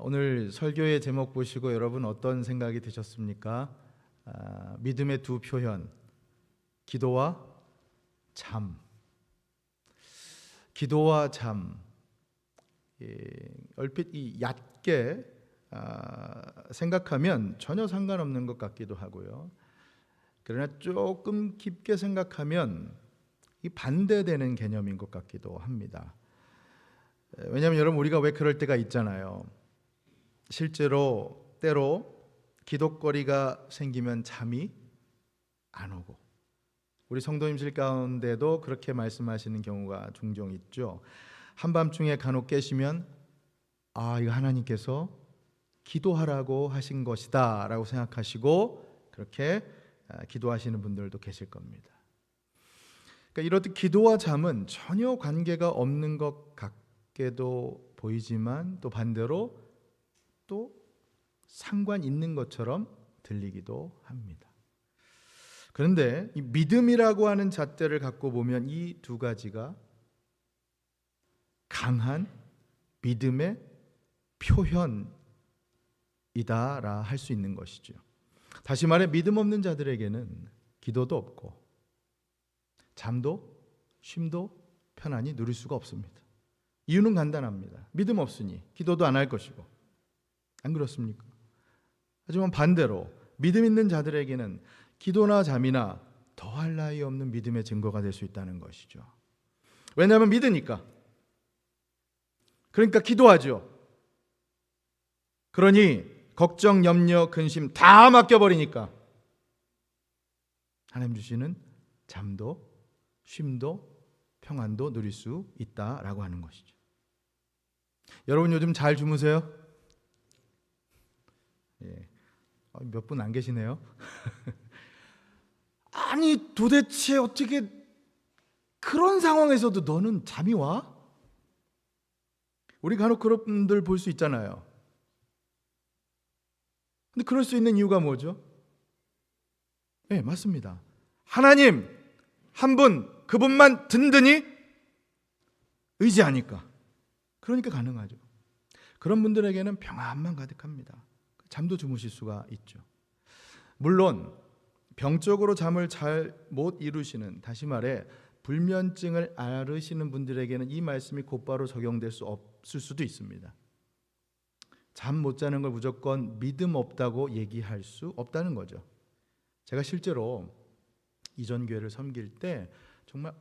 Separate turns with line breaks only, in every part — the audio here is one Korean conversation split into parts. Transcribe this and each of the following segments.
오늘 설교의 제목 보시고 여러분 어떤 생각이 드셨습니까? 믿음의 두 표현, 기도와 잠. 기도와 잠. 얼핏 얕게 생각하면 전혀 상관없는 것 같기도 하고요. 그러나 조금 깊게 생각하면 이 반대되는 개념인 것 같기도 합니다. 왜냐하면 여러분, 우리가 왜 그럴 때가 있잖아요. 실제로 때로 기도거리가 생기면 잠이 안 오고, 우리 성도님들 가운데도 그렇게 말씀하시는 경우가 종종 있죠. 한밤중에 간혹 깨시면 이거 하나님께서 기도하라고 하신 것이다 라고 생각하시고 그렇게 기도하시는 분들도 계실 겁니다. 그러니까 이렇듯 기도와 잠은 전혀 관계가 없는 것 같게도 보이지만 또 반대로 또 상관 있는 것처럼 들리기도 합니다. 그런데 이 믿음이라고 하는 잣대를 갖고 보면 이 두 가지가 강한 믿음의 표현이다라 할 수 있는 것이죠. 다시 말해 믿음 없는 자들에게는 기도도 없고 잠도 쉼도 편안히 누릴 수가 없습니다. 이유는 간단합니다. 믿음 없으니 기도도 안 할 것이고, 안 그렇습니까? 하지만 반대로 믿음 있는 자들에게는 기도나 잠이나 더할 나위 없는 믿음의 증거가 될 수 있다는 것이죠. 왜냐하면 믿으니까. 그러니까 기도하죠. 그러니 걱정, 염려, 근심 다 맡겨버리니까 하나님 주시는 잠도 쉼도 평안도 누릴 수 있다라고 하는 것이죠. 여러분 요즘 잘 주무세요? 몇 분 안 계시네요. 아니 도대체 어떻게 그런 상황에서도 너는 잠이 와? 우리 간혹 그런 분들 볼 수 있잖아요. 근데 그럴 수 있는 이유가 뭐죠? 맞습니다. 하나님 한 분, 그분만 든든히 의지하니까. 그러니까 가능하죠. 그런 분들에게는 평안만 가득합니다. 잠도 주무실 수가 있죠. 물론 병적으로 잠을 잘 못 이루시는, 다시 말해 불면증을 앓으시는 분들에게는 이 말씀이 곧바로 적용될 수 없을 수도 있습니다. 잠 못 자는 걸 무조건 믿음 없다고 얘기할 수 없다는 거죠. 제가 실제로 이전 교회를 섬길 때 정말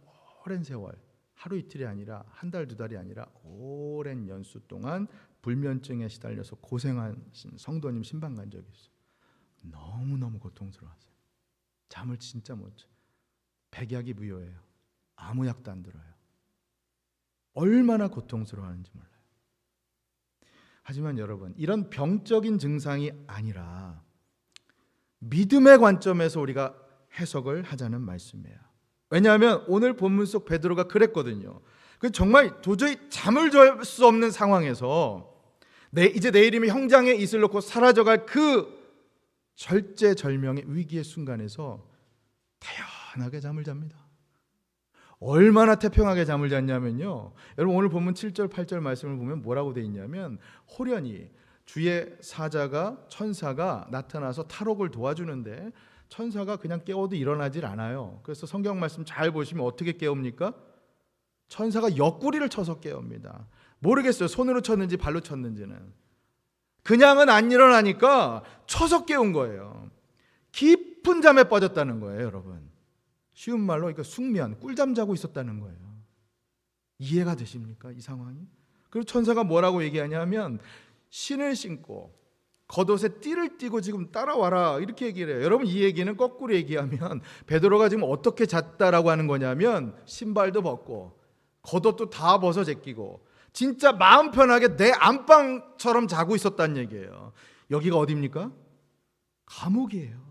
오랜 세월, 하루 이틀이 아니라 한 달, 두 달이 아니라 오랜 연수 동안 불면증에 시달려서 고생하신 성도님 신방 간 적이 있어요. 너무너무 고통스러웠어요. 잠을 진짜 못 자요. 백약이 무효예요. 아무 약도 안 들어요. 얼마나 고통스러워하는지 몰라요. 하지만 여러분, 이런 병적인 증상이 아니라 믿음의 관점에서 우리가 해석을 하자는 말씀이에요. 왜냐하면 오늘 본문 속 베드로가 그랬거든요. 정말 도저히 잠을 잘 수 없는 상황에서 이제 내일이면 형장에 이슬 놓고 사라져갈 그 절제절명의 위기의 순간에서 태연하게 잠을 잡니다. 얼마나 태평하게 잠을 잤냐면요, 여러분 오늘 본문 7절 8절 말씀을 보면 뭐라고 돼 있냐면, 호련히 주의 사자가, 천사가 나타나서 탈옥을 도와주는데 천사가 그냥 깨워도 일어나질 않아요. 그래서 성경 말씀 잘 보시면 어떻게 깨웁니까? 천사가 옆구리를 쳐서 깨웁니다. 모르겠어요, 손으로 쳤는지 발로 쳤는지는. 그냥은 안 일어나니까 쳐서 깨운 거예요. 깊은 잠에 빠졌다는 거예요, 여러분. 쉬운 말로 그러니까 숙면, 꿀잠 자고 있었다는 거예요. 이해가 되십니까, 이 상황이? 그리고 천사가 뭐라고 얘기하냐면, 신을 신고 겉옷에 띠를 띠고 지금 따라와라, 이렇게 얘기를 해요. 여러분, 이 얘기는 거꾸로 얘기하면 베드로가 지금 어떻게 잤다라고 하는 거냐면, 신발도 벗고 겉옷도 다 벗어 제끼고 진짜 마음 편하게 내 안방처럼 자고 있었다는 얘기예요. 여기가 어디입니까? 감옥이에요.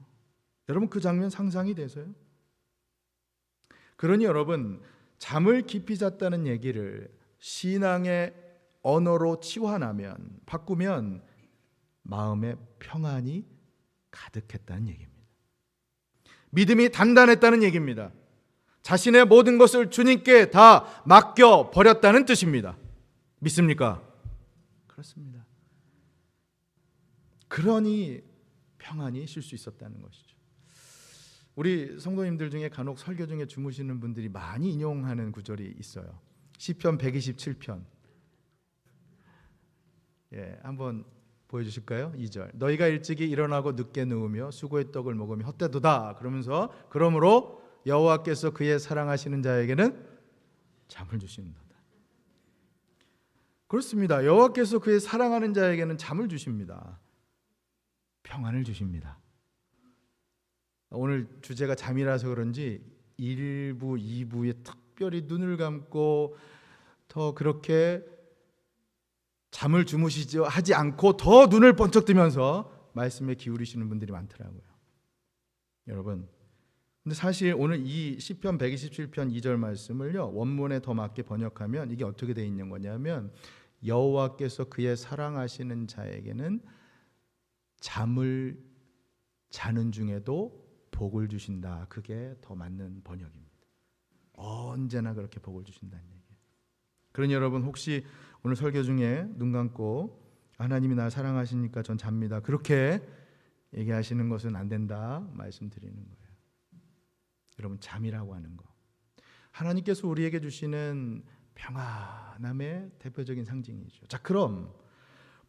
여러분, 그 장면 상상이 되세요? 그러니 여러분, 잠을 깊이 잤다는 얘기를 신앙의 언어로 치환하면, 바꾸면 마음에 평안이 가득했다는 얘기입니다. 믿음이 단단했다는 얘기입니다. 자신의 모든 것을 주님께 다 맡겨 버렸다는 뜻입니다. 믿습니까? 그렇습니다. 그러니 평안히 쉴 수 있었다는 것이죠. 우리 성도님들 중에 간혹 설교 중에 주무시는 분들이 많이 인용하는 구절이 있어요. 시편 127편. 한번 보여주실까요? 2절. 너희가 일찍이 일어나고 늦게 누우며 수고의 떡을 먹으며 헛되도다. 그러면서 그러므로 여호와께서 그의 사랑하시는 자에게는 잠을 주신다. 그렇습니다. 여호와께서 그의 사랑하는 자에게는 잠을 주십니다. 평안을 주십니다. 오늘 주제가 잠이라서 그런지 1부, 2부에 특별히 눈을 감고 더 그렇게 잠을 주무시지 하지 않고 더 눈을 번쩍 뜨면서 말씀에 기울이시는 분들이 많더라고요. 여러분, 근데 사실 오늘 이 시편 127편 2절 말씀을요, 원문에 더 맞게 번역하면 이게 어떻게 되어 있는 거냐면, 여호와께서 그의 사랑하시는 자에게는 잠을 자는 중에도 복을 주신다. 그게 더 맞는 번역입니다. 언제나 그렇게 복을 주신다는 얘기예요. 그러니 여러분, 혹시 오늘 설교 중에 눈 감고 하나님이 날 사랑하시니까 전 잡니다, 그렇게 얘기하시는 것은 안 된다 말씀드리는 거예요. 여러분, 잠이라고 하는 거, 하나님께서 우리에게 주시는 평안함의 대표적인 상징이죠. 자, 그럼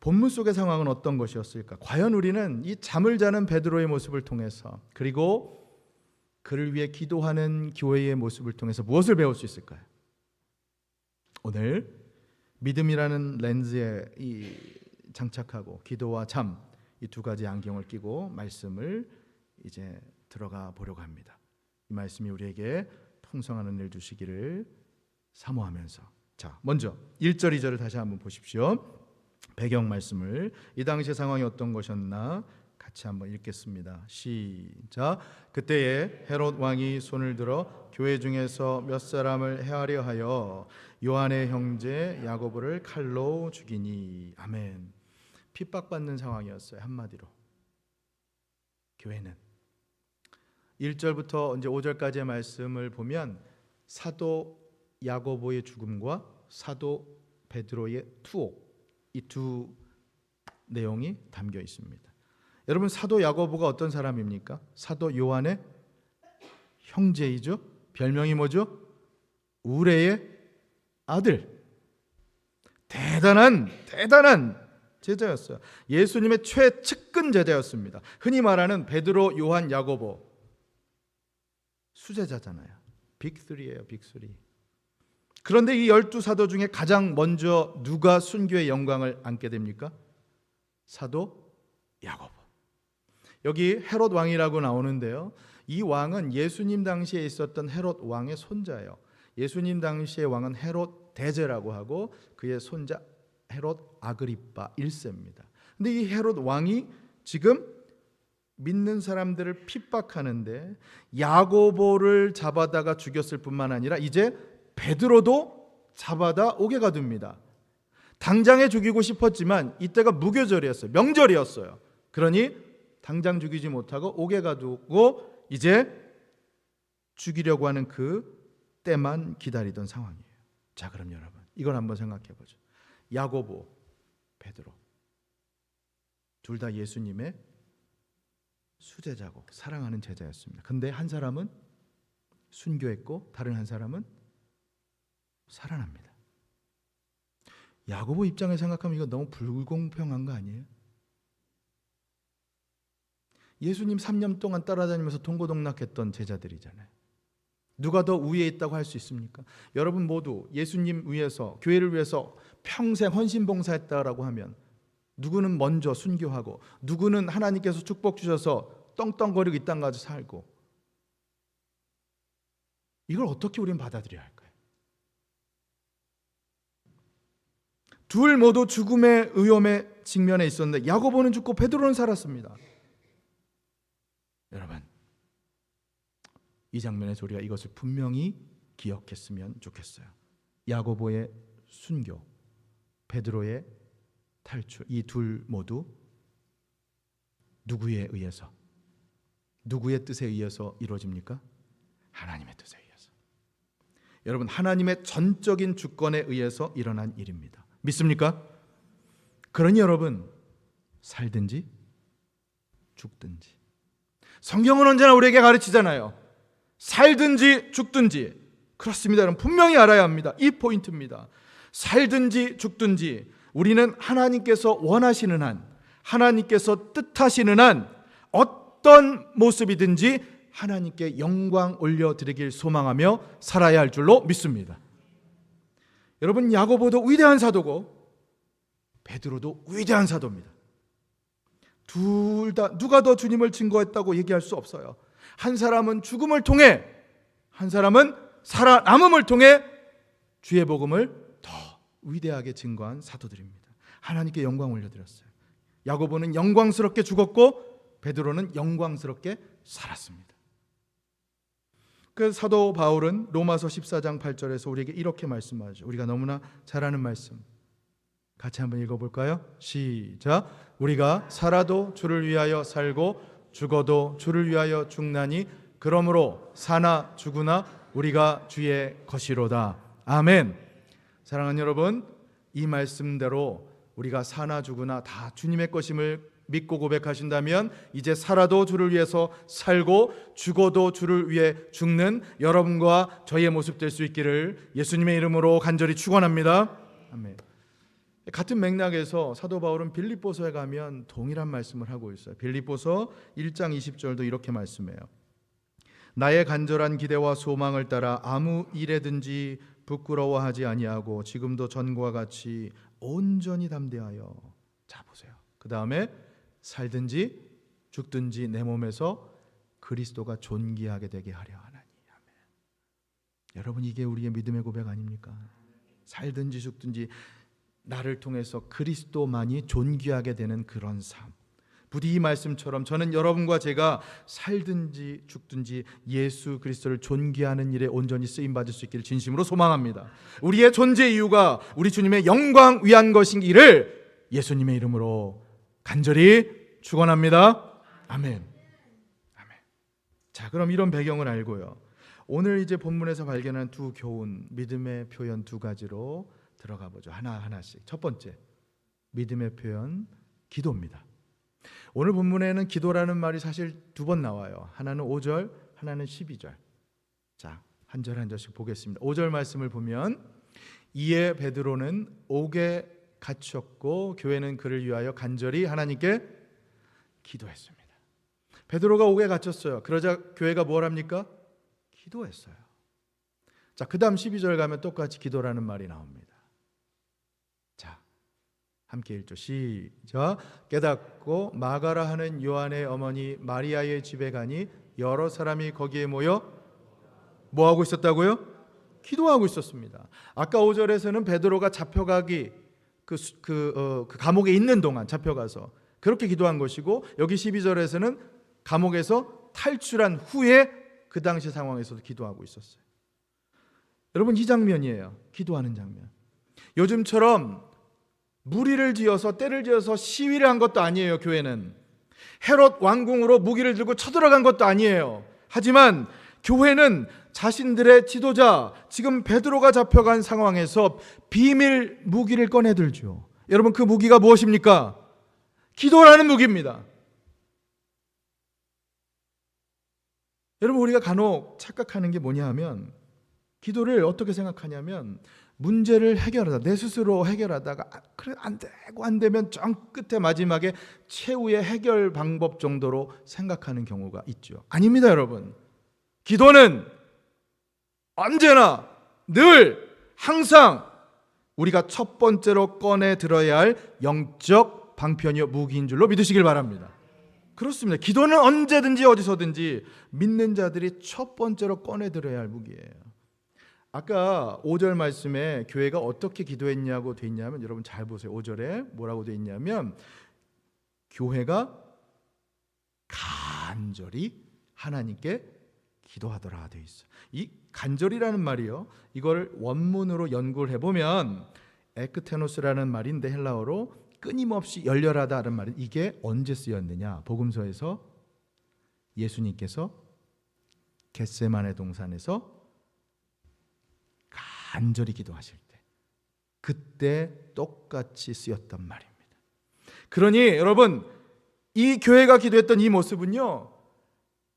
본문 속의 상황은 어떤 것이었을까? 과연 우리는 이 잠을 자는 베드로의 모습을 통해서, 그리고 그를 위해 기도하는 교회의 모습을 통해서 무엇을 배울 수 있을까요? 오늘 믿음이라는 렌즈에 장착하고 기도와 잠, 이 두 가지 안경을 끼고 말씀을 이제 들어가 보려고 합니다. 이 말씀이 우리에게 풍성한 은혜를 주시기를 사모하면서, 자, 먼저 1절 2절을 다시 한번 보십시오. 배경 말씀을, 이 당시의 상황이 어떤 것이었나 같이 한번 읽겠습니다. 시작. 그때에 헤롯 왕이 손을 들어 교회 중에서 몇 사람을 해하려 하여 요한의 형제 야고보를 칼로 죽이니. 아멘. 핍박받는 상황이었어요. 한마디로 교회는. 1절부터 이제 5절까지의 말씀을 보면 사도 야고보의 죽음과 사도 베드로의 투옥, 이 두 내용이 담겨 있습니다. 여러분, 사도 야고보가 어떤 사람입니까? 사도 요한의 형제이죠. 별명이 뭐죠? 우레의 아들. 대단한 제자였어요. 예수님의 최측근 제자였습니다. 흔히 말하는 베드로, 요한, 야고보 수제자잖아요. 빅3예요. 빅3. 그런데 이 12사도 중에 가장 먼저 누가 순교의 영광을 안게 됩니까? 사도 야고보. 여기 헤롯 왕이라고 나오는데요, 이 왕은 예수님 당시에 있었던 헤롯 왕의 손자예요. 예수님 당시의 왕은 헤롯 대제라고 하고 그의 손자 헤롯 아그리파 1세입니다. 근데 이 헤롯 왕이 지금 믿는 사람들을 핍박하는데 야고보를 잡아다가 죽였을 뿐만 아니라 이제 베드로도 잡아다 옥에 가둡니다. 당장에 죽이고 싶었지만 이때가 무교절이었어요. 명절이었어요. 그러니 당장 죽이지 못하고 옥에 가두고 이제 죽이려고 하는 그 때만 기다리던 상황이에요. 자, 그럼 여러분, 이걸 한번 생각해 보죠. 야고보, 베드로 둘 다 예수님의 수제자고 사랑하는 제자였습니다. 근데 한 사람은 순교했고 다른 한 사람은 살아납니다. 야고보 입장에 생각하면 이거 너무 불공평한 거 아니에요? 예수님 3년 동안 따라다니면서 동고동락했던 제자들이잖아요. 누가 더 우위에 있다고 할 수 있습니까? 여러분 모두 예수님 위해서, 교회를 위해서 평생 헌신봉사했다라고 하면 누구는 먼저 순교하고 누구는 하나님께서 축복 주셔서 떵떵거리고 이 땅 가서 살고, 이걸 어떻게 우리는 받아들여야 할까요? 둘 모두 죽음의 위험에 직면해 있었는데 야고보는 죽고 베드로는 살았습니다. 여러분, 이 장면에서 우리가 이것을 분명히 기억했으면 좋겠어요. 야고보의 순교, 베드로의 탈출, 이 둘 모두 누구에 의해서, 누구의 뜻에 의해서 이루어집니까? 하나님의 뜻에 의해서. 여러분, 하나님의 전적인 주권에 의해서 일어난 일입니다. 믿습니까? 그러니 여러분, 살든지 죽든지. 성경은 언제나 우리에게 가르치잖아요. 살든지 죽든지. 그렇습니다. 여러분 분명히 알아야 합니다. 이 포인트입니다. 살든지 죽든지 우리는 하나님께서 원하시는 한, 하나님께서 뜻하시는 한 어떤 모습이든지 하나님께 영광 올려드리길 소망하며 살아야 할 줄로 믿습니다. 여러분 야고보도 위대한 사도고 베드로도 위대한 사도입니다. 둘 다 누가 더 주님을 증거했다고 얘기할 수 없어요. 한 사람은 죽음을 통해, 한 사람은 살아남음을 통해 주의 복음을 더 위대하게 증거한 사도들입니다. 하나님께 영광 올려드렸어요. 야고보는 영광스럽게 죽었고 베드로는 영광스럽게 살았습니다. 그 사도 바울은 로마서 14장 8절에서 우리에게 이렇게 말씀하죠. 우리가 너무나 잘 아는 말씀 같이 한번 읽어볼까요? 시작. 우리가 살아도 주를 위하여 살고 죽어도 주를 위하여 죽나니 그러므로 사나 죽으나 우리가 주의 것이로다. 아멘. 사랑하는 여러분, 이 말씀대로 우리가 사나 죽으나 다 주님의 것임을 믿고 고백하신다면 이제 살아도 주를 위해서 살고 죽어도 주를 위해 죽는 여러분과 저희의 모습 될 수 있기를 예수님의 이름으로 간절히 축원합니다. 아멘. 같은 맥락에서 사도 바울은 빌립보서에 가면 동일한 말씀을 하고 있어요. 빌립보서 1장 20절도 이렇게 말씀해요. 나의 간절한 기대와 소망을 따라 아무 일에든지 부끄러워하지 아니하고 지금도 전과 같이 온전히 담대하여. 자 보세요. 그 다음에 살든지 죽든지 내 몸에서 그리스도가 존귀하게 되게 하려 하나니. 아멘. 여러분 이게 우리의 믿음의 고백 아닙니까? 살든지 죽든지 나를 통해서 그리스도만이 존귀하게 되는 그런 삶. 부디 이 말씀처럼 저는 여러분과 제가 살든지 죽든지 예수 그리스도를 존귀하는 일에 온전히 쓰임받을 수 있기를 진심으로 소망합니다. 우리의 존재 이유가 우리 주님의 영광 위한 것이기를 예수님의 이름으로 간절히 축원합니다. 아멘. 아멘. 자, 그럼 이런 배경을 알고요. 오늘 이제 본문에서 발견한 두 교훈, 믿음의 표현 두 가지로 들어가 보죠. 하나씩. 첫 번째, 믿음의 표현, 기도입니다. 오늘 본문에는 기도라는 말이 사실 두 번 나와요. 하나는 5절, 하나는 12절. 자, 한 절 한 절씩 보겠습니다. 5절 말씀을 보면 이에 베드로는 옥에 갇혔고 교회는 그를 위하여 간절히 하나님께 기도했습니다. 베드로가 옥에 갇혔어요. 그러자 교회가 뭘 합니까? 기도했어요. 자, 그 다음 12절 가면 똑같이 기도라는 말이 나옵니다. 자, 함께 읽죠. 시작. 깨닫고 마가라 하는 요한의 어머니 마리아의 집에 가니 여러 사람이 거기에 모여 뭐 하고 있었다고요? 기도하고 있었습니다. 아까 5절에서는 베드로가 잡혀가기 그 감옥에 있는 동안 잡혀가서 그렇게 기도한 것이고 여기 12절에서는 감옥에서 탈출한 후에 그 당시 상황에서도 기도하고 있었어요. 여러분 이 장면이에요. 기도하는 장면. 요즘처럼 무리를 지어서 때를 지어서 시위를 한 것도 아니에요. 교회는 헤롯 왕궁으로 무기를 들고 쳐들어간 것도 아니에요. 하지만 교회는 자신들의 지도자 지금 베드로가 잡혀간 상황에서 비밀 무기를 꺼내들죠. 여러분 그 무기가 무엇입니까? 기도라는 무기입니다. 여러분 우리가 간혹 착각하는 게 뭐냐 하면 기도를 어떻게 생각하냐면 문제를 해결하다 내 스스로 해결하다가 그래 안 되고 안 되면 정 끝에 마지막에 최후의 해결 방법 정도로 생각하는 경우가 있죠. 아닙니다, 여러분. 기도는 언제나 늘 항상 우리가 첫 번째로 꺼내 들어야 할 영적 방편이요 무기인 줄로 믿으시길 바랍니다. 그렇습니다. 기도는 언제든지 어디서든지 믿는 자들이 첫 번째로 꺼내 들어야 할 무기예요. 아까 5절 말씀에 교회가 어떻게 기도했냐고 돼 있냐면 여러분 잘 보세요. 5절에 뭐라고 돼 있냐면 교회가 간절히 하나님께 기도하더라 돼 있어요. 이 간절이라는 말이요. 이걸 원문으로 연구를 해보면 에크테노스라는 말인데 헬라어로 끊임없이 열렬하다는 말이 이게 언제 쓰였느냐. 복음서에서 예수님께서 겟세마네 동산에서 간절히 기도하실 때 그때 똑같이 쓰였단 말입니다. 그러니 여러분 이 교회가 기도했던 이 모습은요,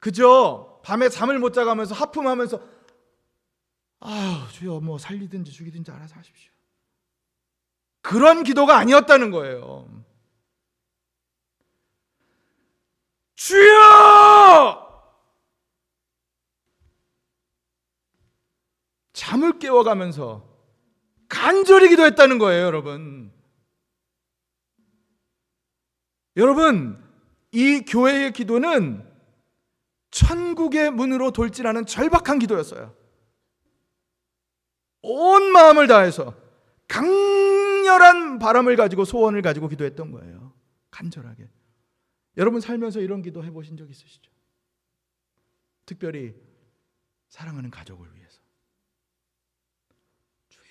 그저 밤에 잠을 못 자가면서 하품하면서 아유 주여 뭐 살리든지 죽이든지 알아서 하십시오, 그런 기도가 아니었다는 거예요. 주여! 잠을 깨워가면서 간절히 기도했다는 거예요, 여러분. 여러분, 이 교회의 기도는 천국의 문으로 돌진하는 절박한 기도였어요. 온 마음을 다해서 강렬한 바람을 가지고 소원을 가지고 기도했던 거예요. 간절하게. 여러분 살면서 이런 기도 해보신 적 있으시죠? 특별히 사랑하는 가족을 위해서. 주여,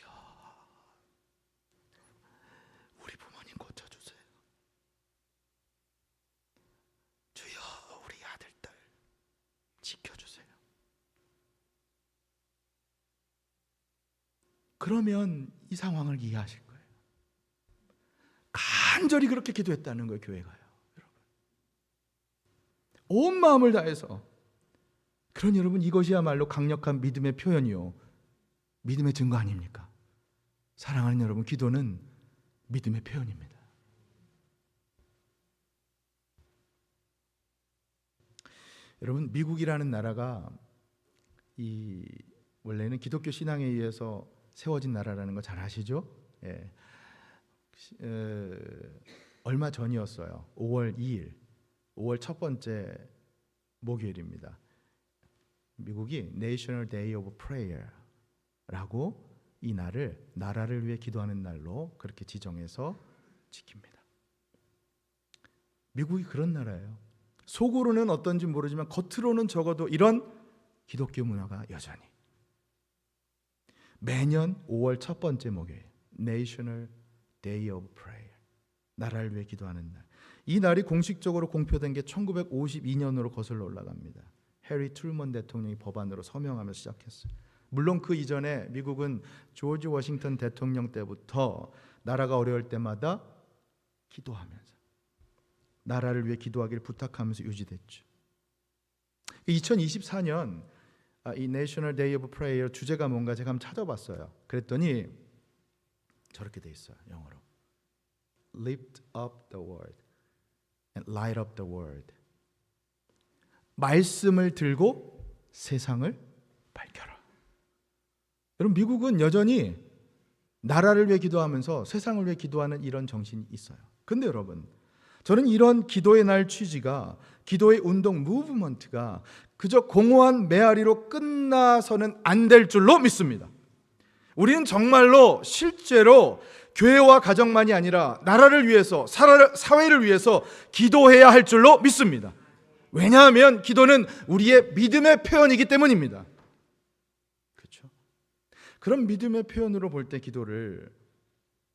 우리 부모님 고쳐주세요. 주여, 우리 아들, 딸 지켜주세요. 그러면 이 상황을 이해하실 거예요. 간절히 그렇게 기도했다는 거예요, 교회가요. 온 마음을 다해서. 그런 여러분, 이것이야말로 강력한 믿음의 표현이요, 믿음의 증거 아닙니까? 사랑하는 여러분, 기도는 믿음의 표현입니다. 여러분, 미국이라는 나라가 원래는 기독교 신앙에 의해서 세워진 나라라는 거 잘 아시죠? 예. 얼마 전이었어요. 5월 2일, 5월 첫 번째 목요일입니다. 미국이 National Day of Prayer라고 이 날을 나라를 위해 기도하는 날로 그렇게 지정해서 지킵니다. 미국이 그런 나라예요. 속으로는 어떤지 모르지만 겉으로는 적어도 이런 기독교 문화가 여전히. 매년 5월 첫 번째 목요일, National Day of Prayer, 나라를 위해 기도하는 날. 이 날이 공식적으로 공표된 게 1952년으로 거슬러 올라갑니다. 해리 트루먼 대통령이 법안으로 서명하며 시작했어요. 물론 그 이전에 미국은 조지 워싱턴 대통령 때부터 나라가 어려울 때마다 기도하면서 나라를 위해 기도하기를 부탁하면서 유지됐죠. 2024년 이 National Day of Prayer 주제가 뭔가 제가 한번 찾아봤어요. 그랬더니 저렇게 돼 있어요, 영어로. Lift up the world and light up the world. 말씀을 들고 세상을 밝혀라. 여러분, 미국은 여전히 나라를 위해 기도하면서 세상을 위해 기도하는 이런 정신이 있어요. 근데 여러분, 저는 이런 기도의 날 취지가, 기도의 운동 무브먼트가 그저 공허한 메아리로 끝나서는 안 될 줄로 믿습니다. 우리는 정말로 실제로 교회와 가정만이 아니라 나라를 위해서, 사회를 위해서 기도해야 할 줄로 믿습니다. 왜냐하면 기도는 우리의 믿음의 표현이기 때문입니다. 그렇죠? 그런 믿음의 표현으로 볼 때 기도를,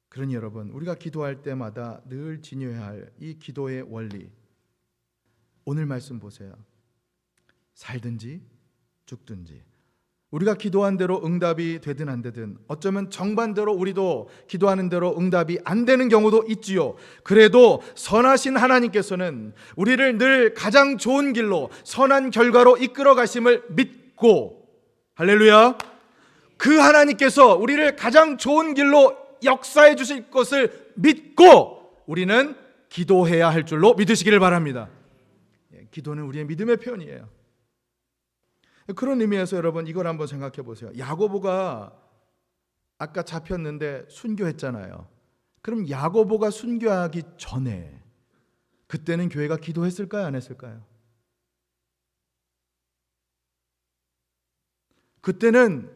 그러니 여러분, 우리가 기도할 때마다 늘 지녀야 할 이 기도의 원리, 오늘 말씀 보세요. 살든지 죽든지, 우리가 기도한 대로 응답이 되든 안 되든, 어쩌면 정반대로 우리도 기도하는 대로 응답이 안 되는 경우도 있지요. 그래도 선하신 하나님께서는 우리를 늘 가장 좋은 길로, 선한 결과로 이끌어 가심을 믿고, 할렐루야, 그 하나님께서 우리를 가장 좋은 길로 역사해 주실 것을 믿고 우리는 기도해야 할 줄로 믿으시기를 바랍니다. 기도는 우리의 믿음의 표현이에요. 그런 의미에서 여러분, 이걸 한번 생각해 보세요. 야고보가 아까 잡혔는데 순교했잖아요. 그럼 야고보가 순교하기 전에 그때는 교회가 기도했을까요, 안 했을까요? 그때는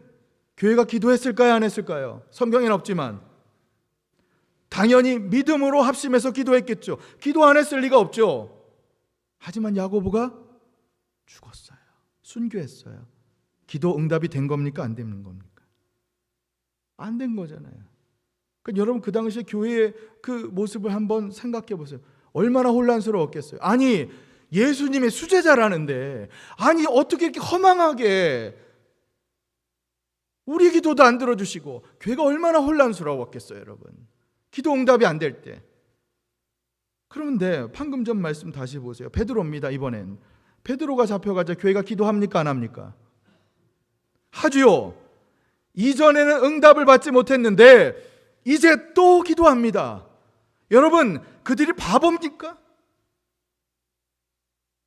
교회가 기도했을까요, 안 했을까요? 성경에는 없지만 당연히 믿음으로 합심해서 기도했겠죠. 기도 안 했을 리가 없죠. 하지만 야고보가 죽었어요. 순교했어요. 기도 응답이 된 겁니까, 안 되는 겁니까? 안 된 거잖아요. 그러니까 여러분, 그 당시에 교회의 그 모습을 한번 생각해 보세요. 얼마나 혼란스러웠겠어요. 아니, 예수님의 수제자라는데, 아니 어떻게 이렇게 허망하게 우리 기도도 안 들어주시고, 교회가 얼마나 혼란스러웠겠어요, 여러분. 기도 응답이 안 될 때. 그런데 방금 전 말씀 다시 보세요. 베드로입니다. 이번엔 베드로가 잡혀가자 교회가 기도합니까? 안 합니까? 하지요. 이전에는 응답을 받지 못했는데 이제 또 기도합니다. 여러분, 그들이 바보입니까?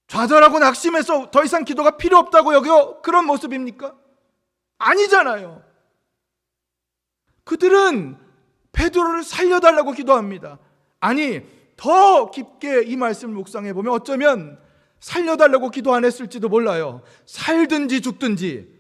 좌절하고 낙심해서 더 이상 기도가 필요 없다고 여겨 그런 모습입니까? 아니잖아요. 그들은 베드로를 살려달라고 기도합니다. 아니, 더 깊게 이 말씀을 묵상해 보면 어쩌면 살려달라고 기도 안 했을지도 몰라요. 살든지 죽든지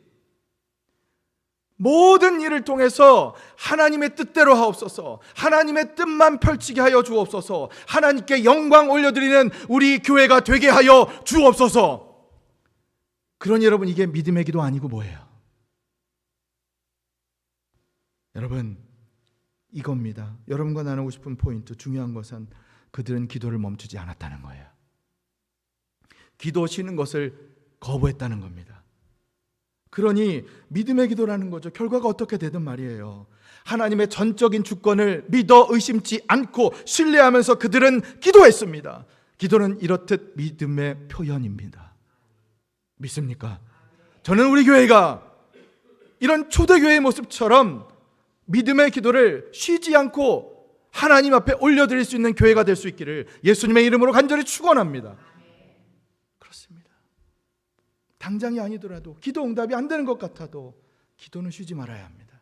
모든 일을 통해서 하나님의 뜻대로 하옵소서, 하나님의 뜻만 펼치게 하여 주옵소서, 하나님께 영광 올려드리는 우리 교회가 되게 하여 주옵소서. 그러니 여러분, 이게 믿음의 기도 아니고 뭐예요? 여러분, 이겁니다. 여러분과 나누고 싶은 포인트, 중요한 것은 그들은 기도를 멈추지 않았다는 거예요. 기도 쉬는 것을 거부했다는 겁니다. 그러니 믿음의 기도라는 거죠. 결과가 어떻게 되든 말이에요. 하나님의 전적인 주권을 믿어 의심치 않고 신뢰하면서 그들은 기도했습니다. 기도는 이렇듯 믿음의 표현입니다. 믿습니까? 저는 우리 교회가 이런 초대교회의 모습처럼 믿음의 기도를 쉬지 않고 하나님 앞에 올려드릴 수 있는 교회가 될 수 있기를 예수님의 이름으로 간절히 축원합니다. 그렇습니다. 당장이 아니더라도, 기도 응답이 안 되는 것 같아도 기도는 쉬지 말아야 합니다.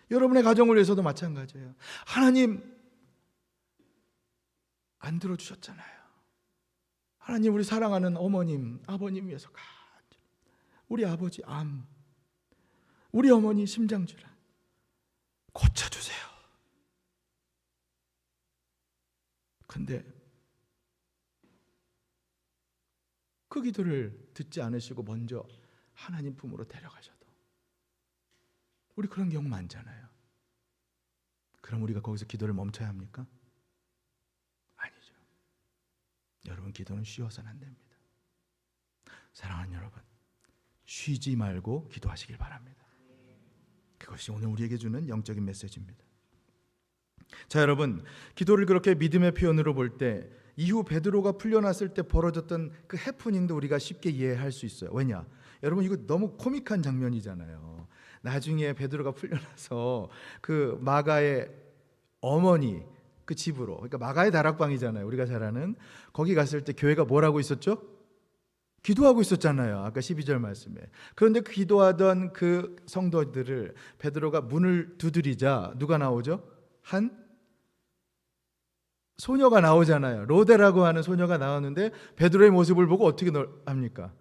여러분의 가정을 위해서도 마찬가지예요. 하나님 안 들어주셨잖아요. 하나님, 우리 사랑하는 어머님, 아버님 위해서 우리 아버지 암, 우리 어머니 심장질환 고쳐주세요. 근데 그 기도를 듣지 않으시고 먼저 하나님 품으로 데려가셔도, 우리 그런 경우 많잖아요. 그럼 우리가 거기서 기도를 멈춰야 합니까? 아니죠. 여러분, 기도는 쉬어서는 안 됩니다. 사랑하는 여러분, 쉬지 말고 기도하시길 바랍니다. 그것이 오늘 우리에게 주는 영적인 메시지입니다. 자, 여러분, 기도를 그렇게 믿음의 표현으로 볼 때 이후 베드로가 풀려났을 때 벌어졌던 그 해프닝도 우리가 쉽게 이해할 수 있어요. 왜냐? 여러분, 이거 너무 코믹한 장면이잖아요. 나중에 베드로가 풀려나서 그 마가의 어머니 그 집으로, 그러니까 마가의 다락방이잖아요. 우리가 잘 아는. 거기 갔을 때 교회가 뭘 하고 있었죠? 기도하고 있었잖아요. 아까 12절 말씀에. 그런데 그 기도하던 그 성도들을 베드로가 문을 두드리자 누가 나오죠? 한 소녀가 나오잖아요. 로데라고 하는 소녀가 나왔는데 베드로의 모습을 보고 어떻게 합니까?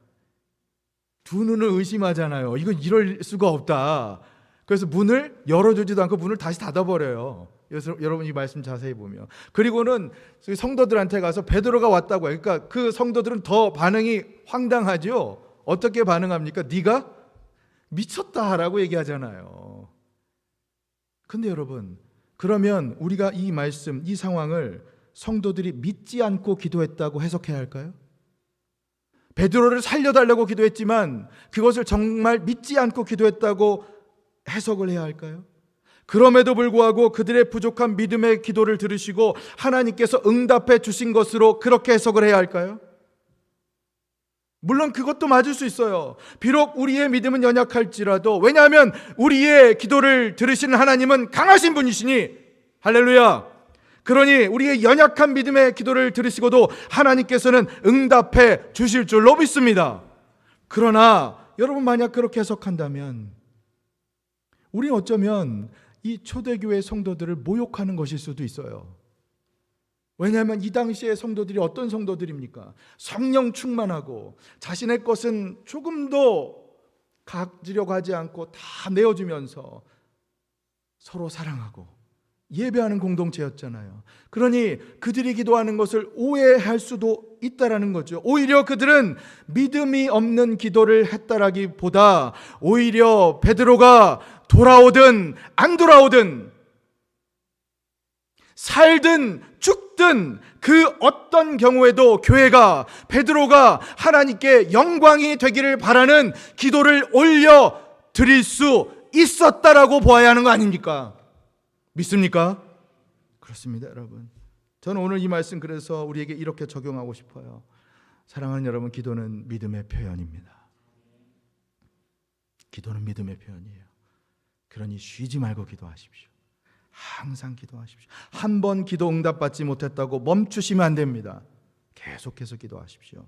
두 눈을 의심하잖아요. 이건 이럴 수가 없다. 그래서 문을 열어주지도 않고 문을 다시 닫아버려요. 그래서 여러분 이 말씀 자세히 보면, 그리고는 성도들한테 가서 베드로가 왔다고 해요. 그러니까 그 성도들은 더 반응이 황당하죠. 어떻게 반응합니까? 네가 미쳤다라고 얘기하잖아요. 근데 여러분, 그러면 우리가 이 말씀, 이 상황을 성도들이 믿지 않고 기도했다고 해석해야 할까요? 베드로를 살려달라고 기도했지만 그것을 정말 믿지 않고 기도했다고 해석을 해야 할까요? 그럼에도 불구하고 그들의 부족한 믿음의 기도를 들으시고 하나님께서 응답해 주신 것으로 그렇게 해석을 해야 할까요? 물론 그것도 맞을 수 있어요. 비록 우리의 믿음은 연약할지라도, 왜냐하면 우리의 기도를 들으시는 하나님은 강하신 분이시니, 할렐루야. 그러니 우리의 연약한 믿음의 기도를 들으시고도 하나님께서는 응답해 주실 줄로 믿습니다. 그러나 여러분, 만약 그렇게 해석한다면 우리는 어쩌면 이 초대교회 성도들을 모욕하는 것일 수도 있어요. 왜냐하면 이 당시의 성도들이 어떤 성도들입니까? 성령 충만하고 자신의 것은 조금도 가지려고 하지 않고 다 내어주면서 서로 사랑하고 예배하는 공동체였잖아요. 그러니 그들이 기도하는 것을 오해할 수도 있다라는 거죠. 오히려 그들은 믿음이 없는 기도를 했다라기보다 오히려 베드로가 돌아오든 안 돌아오든 살든 죽든 그 어떤 경우에도 교회가, 베드로가 하나님께 영광이 되기를 바라는 기도를 올려 드릴 수 있었다라고 보아야 하는 거 아닙니까? 믿습니까? 그렇습니다, 여러분. 저는 오늘 이 말씀 그래서 우리에게 이렇게 적용하고 싶어요. 사랑하는 여러분, 기도는 믿음의 표현입니다. 기도는 믿음의 표현이에요. 그러니 쉬지 말고 기도하십시오. 항상 기도하십시오. 한 번 기도 응답받지 못했다고 멈추시면 안 됩니다. 계속해서 기도하십시오.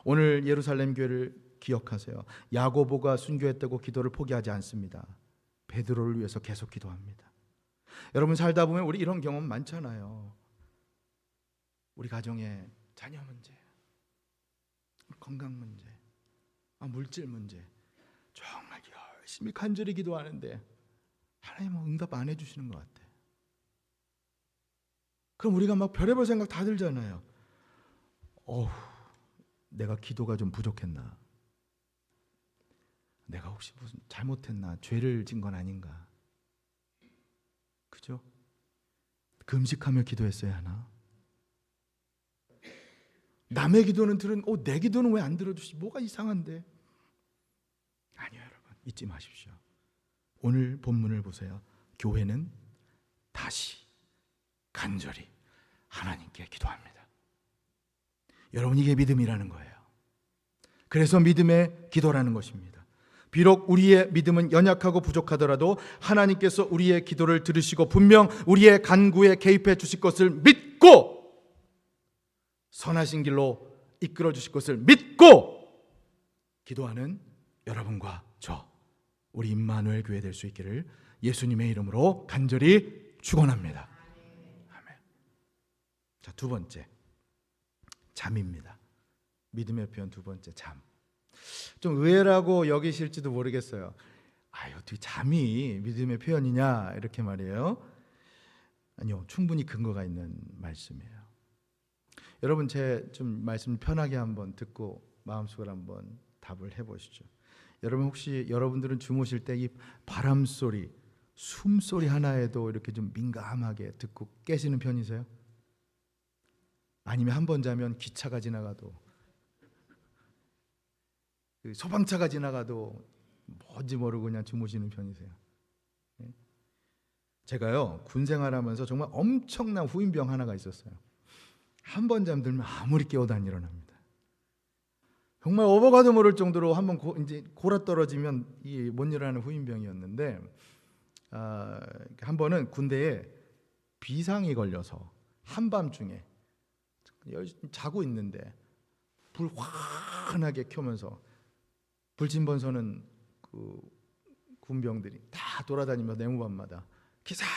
오늘 예루살렘 교회를 기억하세요. 야고보가 순교했다고 기도를 포기하지 않습니다. 베드로를 위해서 계속 기도합니다. 여러분, 살다 보면 우리 이런 경험 많잖아요. 우리 가정의 자녀 문제, 건강 문제, 물질 문제, 정말 열심히 간절히 기도하는데 하나님은 응답 안 해주시는 것 같아. 그럼 우리가 막 별의별 생각 다 들잖아요. 내가 기도가 좀 부족했나? 내가 혹시 무슨 잘못했나? 죄를 진 건 아닌가? 그죠? 금식하며 기도했어야 하나? 남의 기도는 내 기도는 왜 안 들어주시? 뭐가 이상한데? 아니요, 여러분, 잊지 마십시오. 오늘 본문을 보세요. 교회는 다시 간절히 하나님께 기도합니다. 여러분, 이게 믿음이라는 거예요. 그래서 믿음의 기도라는 것입니다. 비록 우리의 믿음은 연약하고 부족하더라도 하나님께서 우리의 기도를 들으시고 분명 우리의 간구에 개입해 주실 것을 믿고 선하신 길로 이끌어 주실 것을 믿고 기도하는 여러분과 저, 우리 임마누엘 교회 될 수 있기를 예수님의 이름으로 간절히 축원합니다. 아멘. 자, 두 번째, 잠입니다. 믿음의 표현 두 번째, 잠. 좀 의외라고 여기실지도 모르겠어요. 어떻게 잠이 믿음의 표현이냐 이렇게 말이에요. 아니요, 충분히 근거가 있는 말씀이에요. 여러분, 제 좀 말씀 편하게 한번 듣고 마음속으로 한번 답을 해보시죠. 여러분, 혹시 여러분들은 주무실 때 이 바람 소리, 숨소리 하나에도 이렇게 좀 민감하게 듣고 깨시는 편이세요? 아니면 한 번 자면 기차가 지나가도, 소방차가 지나가도 뭔지 모르고 그냥 주무시는 편이세요? 제가요, 군 생활하면서 정말 엄청난 후임병 하나가 있었어요. 한 번 잠들면 아무리 깨워도 안 일어납니다. 정말 어버가도 모를 정도로 한번 이제 골아 떨어지면 못 일어나는 후임병이었는데, 한 번은 군대에 비상이 걸려서 한밤중에 자고 있는데 불 환하게 켜면서 불침번서는 그 군병들이 다 돌아다니면서 내무반마다 기상.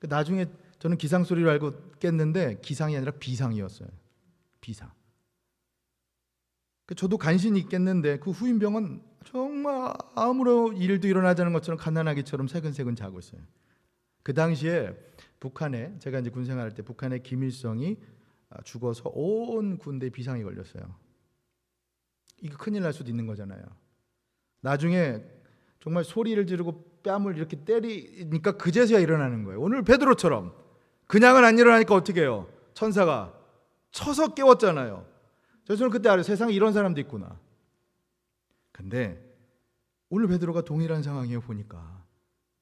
나중에 저는 기상 소리를 알고 깼는데 기상이 아니라 비상이었어요. 비상. 저도 간신히 있겠는데 그 후임병은 정말 아무런 일도 일어나지 않은 것처럼 갓난아기처럼 새근새근 자고 있어요. 그 당시에 북한에, 제가 이제 군 생활할 때 북한의 김일성이 죽어서 온 군대에 비상이 걸렸어요. 이거 큰일 날 수도 있는 거잖아요. 나중에 정말 소리를 지르고 뺨을 이렇게 때리니까 그제서야 일어나는 거예요. 오늘 베드로처럼 그냥은 안 일어나니까 어떻게 해요? 천사가 쳐서 깨웠잖아요. 저는 그때 알아요. 세상에 이런 사람도 있구나. 근데 오늘 베드로가 동일한 상황이에요. 보니까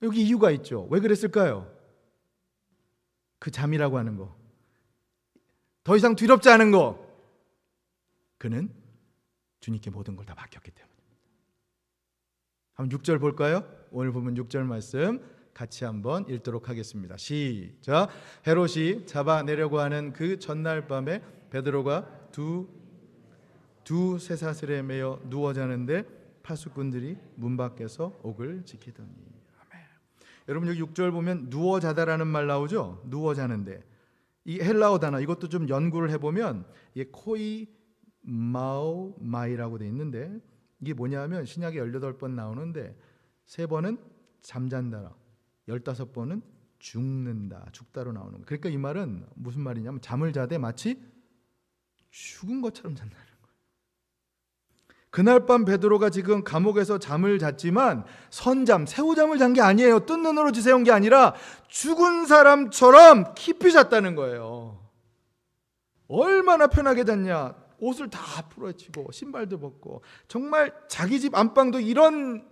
여기 이유가 있죠. 왜 그랬을까요? 그 잠이라고 하는 거, 더 이상 두렵지 않은 거, 그는 주님께 모든 걸 다 맡겼기 때문입니다. 한번 6절 볼까요? 오늘 보면 6절 말씀 같이 한번 읽도록 하겠습니다. 시작. 헤롯이 잡아내려고 하는 그 전날 밤에 베드로가 두 쇠사슬에 매여 누워 자는데 파수꾼들이 문 밖에서 옥을 지키더니. 아멘. 여러분, 여기 6절 보면 누워 자다라는 말 나오죠? 누워 자는데 이 헬라어 단어, 이것도 좀 연구를 해보면 이게 코이 마오 마이라고 돼 있는데 이게 뭐냐면 신약에 18번 나오는데 3번은 잠잔다, 15번은 죽는다, 죽다로 나오는 거예요. 그러니까 이 말은 무슨 말이냐면 잠을 자되 마치 죽은 것처럼 잔다는 거예요. 그날 밤 베드로가 지금 감옥에서 잠을 잤지만 선잠, 새우잠을 잔 게 아니에요. 뜬 눈으로 지새운 게 아니라 죽은 사람처럼 깊이 잤다는 거예요. 얼마나 편하게 잤냐. 옷을 다 풀어치고 신발도 벗고, 정말 자기 집 안방도 이런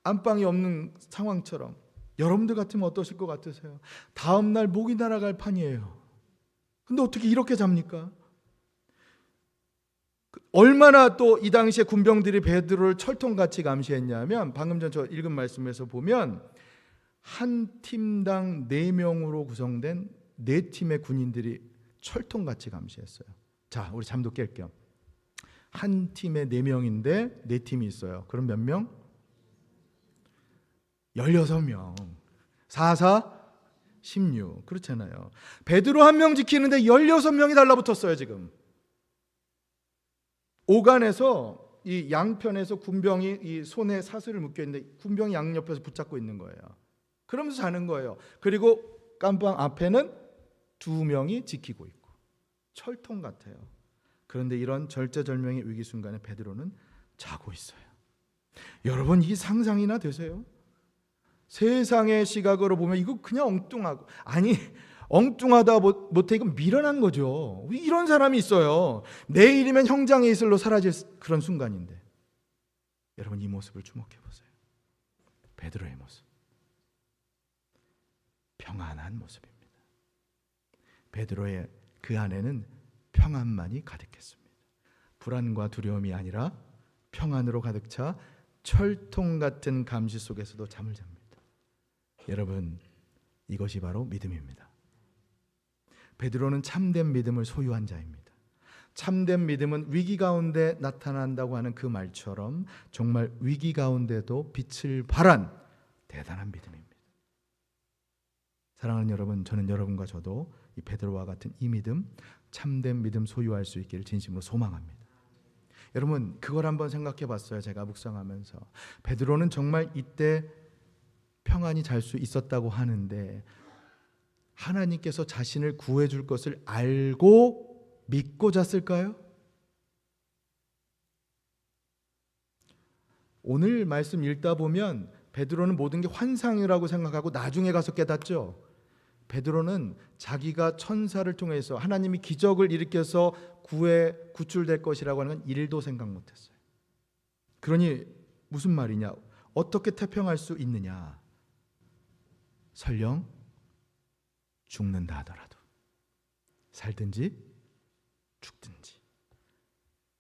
안방이 없는 상황처럼 여러분들 같으면 어떠실 것 같으세요? 다음 날 목이 날아갈 판이에요. 근데 어떻게 이렇게 잡니까? 얼마나 또 이 당시에 군병들이 베드로를 철통같이 감시했냐면, 방금 전 저 읽은 말씀에서 보면 한 팀당 4명으로 구성된 4팀의 군인들이 철통같이 감시했어요. 자, 우리 잠도 깰게요. 한 팀에 4명인데 4팀이 있어요. 그럼 몇 명? 16명. 4, 4, 16. 그렇잖아요. 베드로 한 명 지키는데 16명이 달라붙었어요, 지금. 오간에서 이 양편에서 군병이 이 손에 사슬을 묶여 있는데 군병이 양옆에서 붙잡고 있는 거예요. 그러면서 자는 거예요. 그리고 깜방 앞에는 2명이 지키고 있고. 철통 같아요. 그런데 이런 절제절명의 위기 순간에 베드로는 자고 있어요. 여러분, 이 상상이나 되세요? 세상의 시각으로 보면 이거 그냥 엉뚱하고, 아니 엉뚱하다 못해 이건 미련한 거죠. 이런 사람이 있어요. 내일이면 형장의 이슬로 사라질 그런 순간인데, 여러분 이 모습을 주목해 보세요. 베드로의 모습, 평안한 모습입니다. 베드로의 그 안에는 평안만이 가득했습니다. 불안과 두려움이 아니라 평안으로 가득 차 철통 같은 감시 속에서도 잠을 잡니다. 여러분, 이것이 바로 믿음입니다. 베드로는 참된 믿음을 소유한 자입니다. 참된 믿음은 위기 가운데 나타난다고 하는 그 말처럼 정말 위기 가운데도 빛을 발한 대단한 믿음입니다. 사랑하는 여러분, 저는 여러분과 저도 이 베드로와 같은 이 믿음, 참된 믿음 소유할 수 있기를 진심으로 소망합니다. 여러분, 그걸 한번 생각해 봤어요. 제가 묵상하면서 베드로는 정말 이때 평안히 잘 수 있었다고 하는데, 하나님께서 자신을 구해줄 것을 알고 믿고 잤을까요? 오늘 말씀 읽다 보면 베드로는 모든 게 환상이라고 생각하고 나중에 가서 깨닫죠. 베드로는 자기가 천사를 통해서 하나님이 기적을 일으켜서 구출될 것이라고 하는 건 1도 생각 못했어요. 그러니 무슨 말이냐? 어떻게 태평할 수 있느냐? 설령 죽는다 하더라도, 살든지 죽든지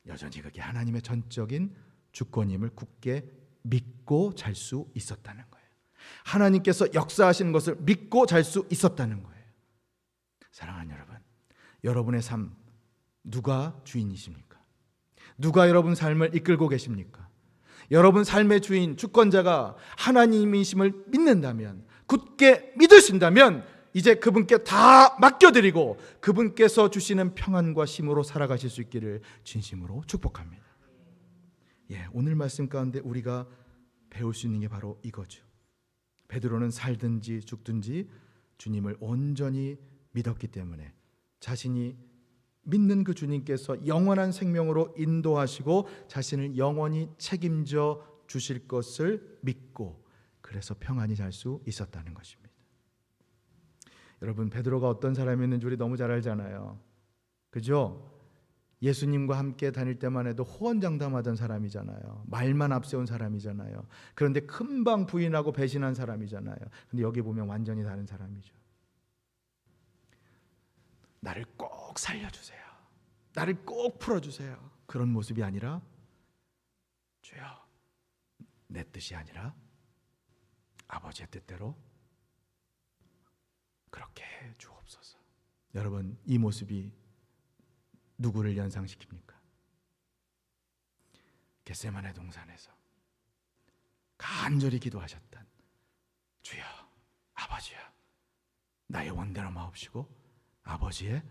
여전히 그게 하나님의 전적인 주권임을 굳게 믿고 잘 수 있었다는 거예요. 하나님께서 역사하시는 것을 믿고 잘 수 있었다는 거예요. 사랑하는 여러분, 여러분의 삶 누가 주인이십니까? 누가 여러분 삶을 이끌고 계십니까? 여러분 삶의 주인, 주권자가 하나님이심을 믿는다면, 굳게 믿으신다면 이제 그분께 다 맡겨드리고 그분께서 주시는 평안과 힘으로 살아가실 수 있기를 진심으로 축복합니다. 오늘 말씀 가운데 우리가 배울 수 있는 게 바로 이거죠. 베드로는 살든지 죽든지 주님을 온전히 믿었기 때문에 자신이 믿는 그 주님께서 영원한 생명으로 인도하시고 자신을 영원히 책임져 주실 것을 믿고, 그래서 평안히 잘 수 있었다는 것입니다. 여러분, 베드로가 어떤 사람이었는지 우리 너무 잘 알잖아요. 그죠? 예수님과 함께 다닐 때만 해도 호언장담하던 사람이잖아요. 말만 앞세운 사람이잖아요. 그런데 금방 부인하고 배신한 사람이잖아요. 근데 여기 보면 완전히 다른 사람이죠. 나를 꼭 살려주세요. 나를 꼭 풀어주세요. 그런 모습이 아니라, 주여, 내 뜻이 아니라 아버지의 뜻대로 그렇게 해 주옵소서. 여러분, 이 모습이 누구를 연상시킵니까? 겟세마네 동산에서 간절히 기도하셨던 주여, 아버지여, 나의 원대로 마옵시고 아버지의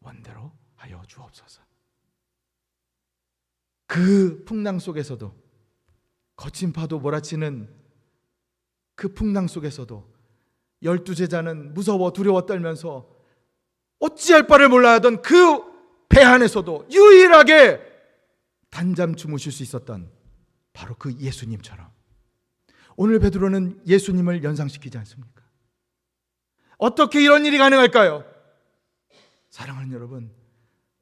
원대로 하여 주옵소서. 그 풍랑 속에서도, 거친 파도 몰아치는 그 풍랑 속에서도 12제자는 무서워 두려워 떨면서 어찌할 바를 몰라 하던 그 배 안에서도 유일하게 단잠 주무실 수 있었던 바로 그 예수님처럼 오늘 베드로는 예수님을 연상시키지 않습니까? 어떻게 이런 일이 가능할까요? 사랑하는 여러분,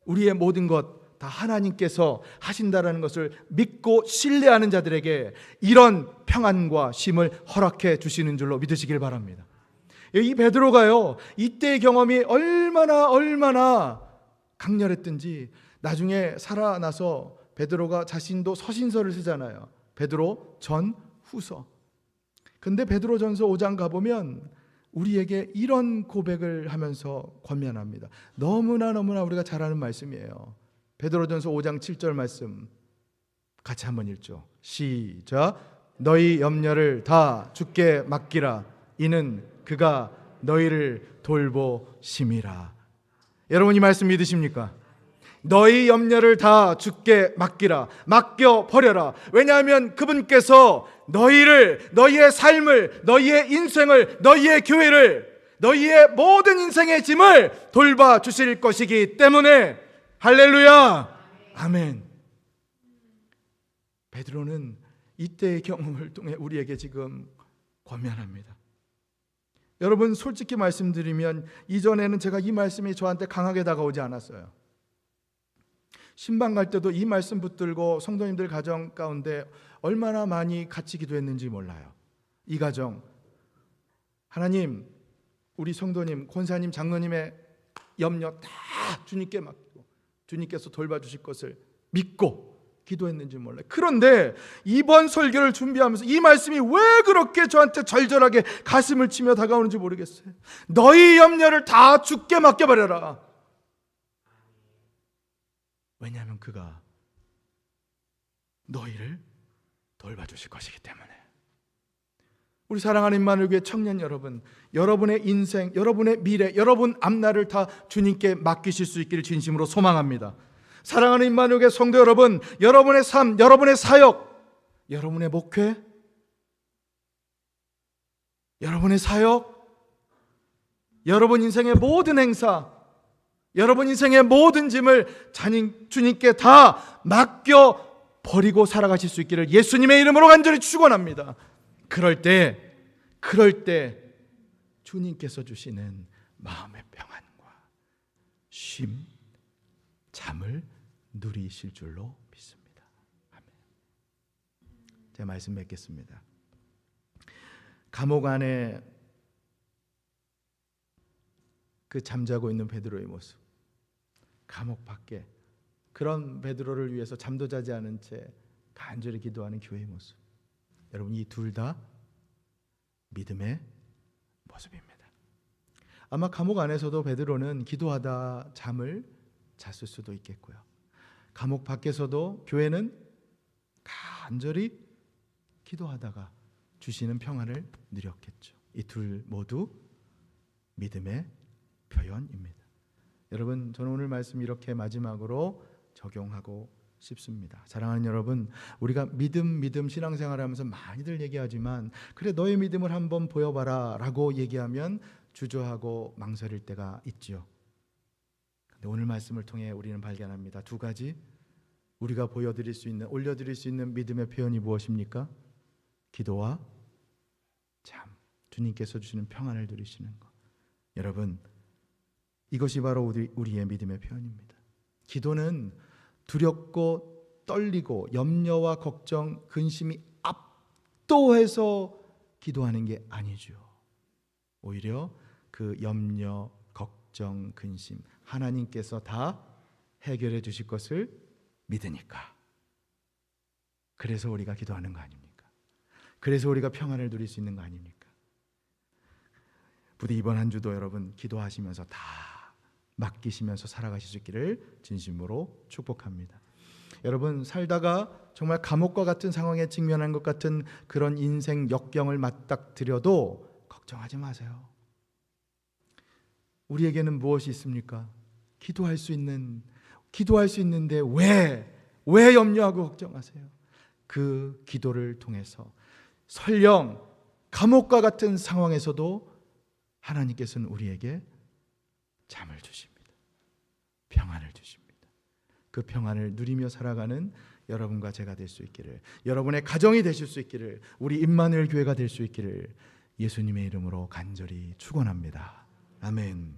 우리의 모든 것 다 하나님께서 하신다라는 것을 믿고 신뢰하는 자들에게 이런 평안과 쉼을 허락해 주시는 줄로 믿으시길 바랍니다. 이 베드로가요, 이때의 경험이 얼마나 강렬했든지 나중에 살아나서 베드로가 자신도 서신서를 쓰잖아요. 베드로 전 후서. 근데 베드로 전서 5장 가보면 우리에게 이런 고백을 하면서 권면합니다. 너무나 우리가 잘 아는 말씀이에요. 베드로전서 5장 7절 말씀 같이 한번 읽죠. 시작. 너희 염려를 다 주께 맡기라. 이는 그가 너희를 돌보심이라. 여러분 이 말씀 믿으십니까? 너희 염려를 다 주께 맡기라. 맡겨 버려라. 왜냐하면 그분께서 너희의 삶을, 너희의 인생을, 너희의 교회를, 너희의 모든 인생의 짐을 돌봐 주실 것이기 때문에. 할렐루야. 아멘. 베드로는 이때의 경험을 통해 우리에게 지금 권면합니다. 여러분 솔직히 말씀드리면 이전에는 제가 이 말씀이 저한테 강하게 다가오지 않았어요. 신방 갈 때도 이 말씀 붙들고 성도님들 가정 가운데 얼마나 많이 같이 기도했는지 몰라요. 이 가정 하나님, 우리 성도님, 권사님, 장로님의 염려 다 주님께 맡기고 주님께서 돌봐주실 것을 믿고 기도했는지 몰라요. 그런데 이번 설교를 준비하면서 이 말씀이 왜 그렇게 저한테 절절하게 가슴을 치며 다가오는지 모르겠어요. 너희 염려를 다 주께 맡겨버려라. 왜냐하면 그가 너희를 돌봐주실 것이기 때문에. 우리 사랑하는 임마누엘 교회 청년 여러분, 여러분의 인생, 여러분의 미래, 여러분 앞날을 다 주님께 맡기실 수 있기를 진심으로 소망합니다. 사랑하는 임마누엘 교회 성도 여러분, 여러분의 삶, 여러분의 사역, 여러분의 목회, 여러분의 사역, 여러분 인생의 모든 행사, 여러분 인생의 모든 짐을 주님께 다 맡겨 버리고 살아가실 수 있기를 예수님의 이름으로 간절히 축원합니다. 그럴 때 주님께서 주시는 마음의 평안과 쉼, 잠을 누리실 줄로 믿습니다. 아멘. 제가 말씀 맺겠습니다. 감옥 안에 그 잠자고 있는 베드로의 모습, 감옥 밖에 그런 베드로를 위해서 잠도 자지 않은 채 간절히 기도하는 교회의 모습, 여러분 이 둘 다 믿음의 모습입니다. 아마 감옥 안에서도 베드로는 기도하다 잠을 잤을 수도 있겠고요. 감옥 밖에서도 교회는 간절히 기도하다가 주시는 평안을 누렸겠죠. 이 둘 모두 믿음의 표현입니다. 여러분, 저는 오늘 말씀 이렇게 마지막으로 적용하고 싶습니다. 사랑하는 여러분, 우리가 믿음 신앙생활을 하면서 많이들 얘기하지만 그래 너의 믿음을 한번 보여봐라 라고 얘기하면 주저하고 망설일 때가 있죠. 근데 오늘 말씀을 통해 우리는 발견합니다. 두 가지 우리가 올려드릴 수 있는 믿음의 표현이 무엇입니까? 기도와 잠, 주님께서 주시는 평안을 누리시는 것. 여러분, 이것이 바로 우리의 믿음의 표현입니다. 기도는 두렵고 떨리고 염려와 걱정, 근심이 압도해서 기도하는 게 아니죠. 오히려 그 염려, 걱정, 근심 하나님께서 다 해결해 주실 것을 믿으니까. 그래서 우리가 기도하는 거 아닙니까? 그래서 우리가 평안을 누릴 수 있는 거 아닙니까? 부디 이번 한 주도 여러분 기도하시면서 다 맡기시면서 살아가실 수 있기를 진심으로 축복합니다. 여러분 살다가 정말 감옥과 같은 상황에 직면한 것 같은 그런 인생 역경을 맞닥뜨려도 걱정하지 마세요. 우리에게는 무엇이 있습니까? 기도할 수 있는데 왜 염려하고 걱정하세요? 그 기도를 통해서 설령 감옥과 같은 상황에서도 하나님께서는 우리에게 잠을 주십니다. 평안을 주십니다. 그 평안을 누리며 살아가는 여러분과 제가 될 수 있기를, 여러분의 가정이 되실 수 있기를, 우리 임마누엘 교회가 될 수 있기를 예수님의 이름으로 간절히 축원합니다. 아멘.